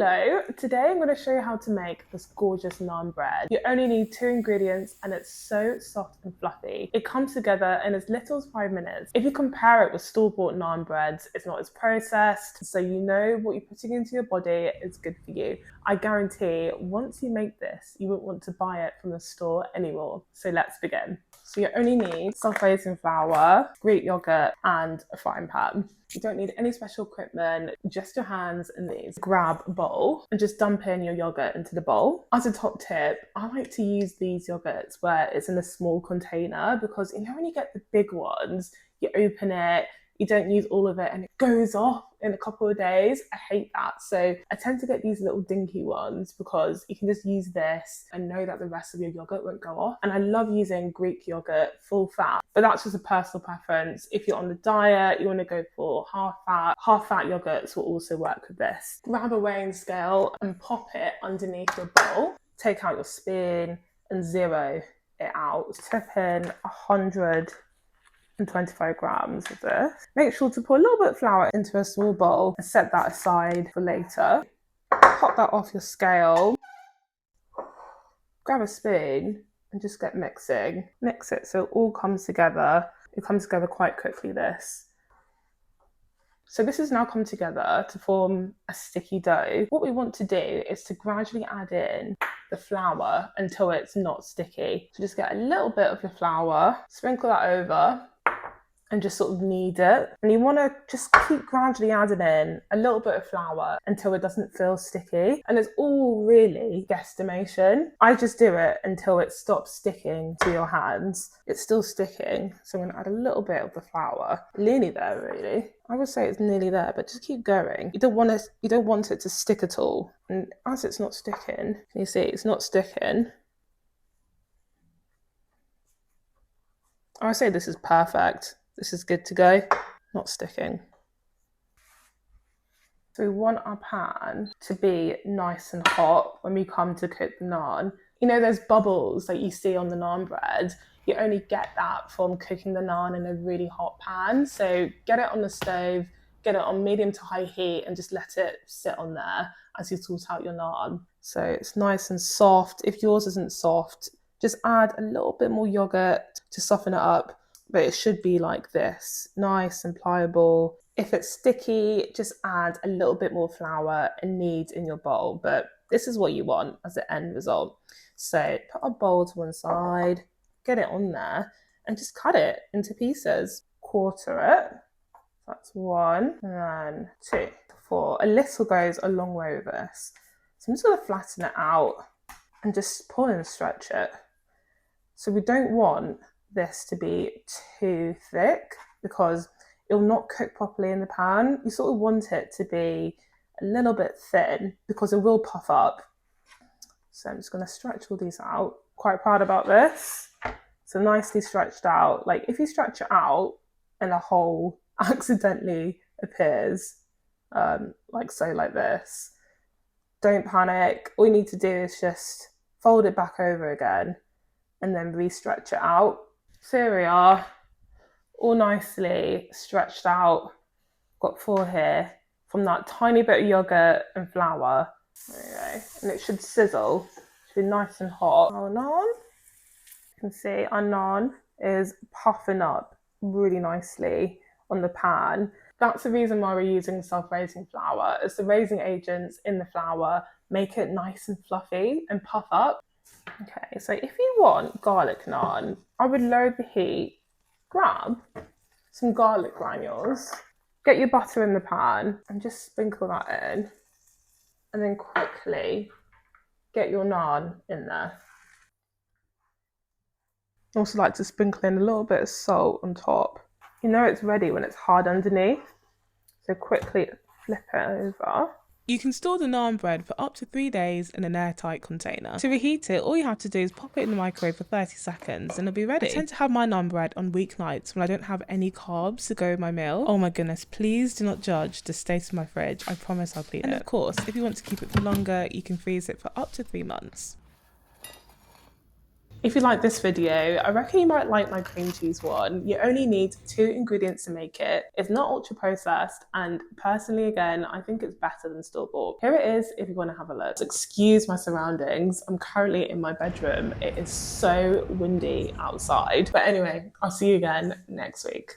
Hello, today I'm going to show you how to make this gorgeous naan bread. You only need 2 ingredients and it's so soft and fluffy. It comes together in as little as 5 minutes. If you compare it with store-bought naan breads, it's not as processed, so you know what you're putting into your body is good for you. I guarantee once you make this, you won't want to buy it from the store anymore. So let's begin. So you only need self-raising flour, Greek yogurt and a frying pan. You don't need any special equipment, just your hands and these. Grab a bowl and just dump in your yogurt into the bowl. As a top tip, I like to use these yogurts where it's in a small container because you know when you get the big ones, you open it, you don't use all of it and it goes off in a couple of days. I hate that. So I tend to get these little dinky ones because you can just use this and know that the rest of your yogurt won't go off. And I love using Greek yogurt full fat, but that's just a personal preference. If you're on the diet, you want to go for half fat yogurts will also work with this. Grab a weighing scale and pop it underneath your bowl. Take out your spoon and zero it out. Tip in 125 grams of this. Make sure to pour a little bit of flour into a small bowl and set that aside for later. Pop that off your scale. Grab a spoon and just get mixing. Mix it so it all comes together. It comes together quite quickly, this. So this has now come together to form a sticky dough. What we want to do is to gradually add in the flour until it's not sticky. So just get a little bit of your flour, sprinkle that over, and just sort of knead it. And you want to just keep gradually adding in a little bit of flour until it doesn't feel sticky. And it's all really guesstimation. I just do it until it stops sticking to your hands. It's still sticking, so I'm going to add a little bit of the flour. Nearly there, really. I would say it's nearly there, but just keep going. You don't want it to stick at all. And as it's not sticking, can you see it's not sticking? I would say this is perfect. This is good to go, not sticking. So we want our pan to be nice and hot when we come to cook the naan. You know those bubbles that you see on the naan bread? You only get that from cooking the naan in a really hot pan. So get it on the stove, get it on medium to high heat and just let it sit on there as you sort out your naan. So it's nice and soft. If yours isn't soft, just add a little bit more yogurt to soften it up. But it should be like this, nice and pliable. If it's sticky, just add a little bit more flour and knead in your bowl. But this is what you want as the end result. So put a bowl to one side, get it on there, and just cut it into pieces. Quarter it. That's 1, and then 2, 4. A little goes a long way with this. So I'm just going to flatten it out and just pull and stretch it. So we don't want this to be too thick because it'll not cook properly in the pan. You sort of want it to be a little bit thin because it will puff up. So I'm just going to stretch all these out. Quite proud about this. So nicely stretched out. Like if you stretch it out and a hole accidentally appears, like this, don't panic. All you need to do is just fold it back over again and then re-stretch it out. So here we are, all nicely stretched out. Got 4 here from that tiny bit of yogurt and flour. There you go. And it should sizzle, should be nice and hot. Our naan, you can see our naan is puffing up really nicely on the pan. That's the reason why we're using self-raising flour, is the raising agents in the flour make it nice and fluffy and puff up. Okay, so if you want garlic naan, I would lower the heat, grab some garlic granules, get your butter in the pan and just sprinkle that in, and then quickly get your naan in there. I also like to sprinkle in a little bit of salt on top. You know it's ready when it's hard underneath, so quickly flip it over. You can store the naan bread for up to 3 days in an airtight container. To reheat it, all you have to do is pop it in the microwave for 30 seconds and it'll be ready. I tend to have my naan bread on weeknights when I don't have any carbs to go with my meal. Oh my goodness, please do not judge the state of my fridge. I promise I'll clean it. And of course, if you want to keep it for longer, you can freeze it for up to 3 months. If you like this video, I reckon you might like my cream cheese one. You only need 2 ingredients to make it. It's not ultra processed, and personally, again, I think it's better than store-bought. Here it is if you want to have a look. Excuse my surroundings. I'm currently in my bedroom. It is so windy outside. But anyway, I'll see you again next week.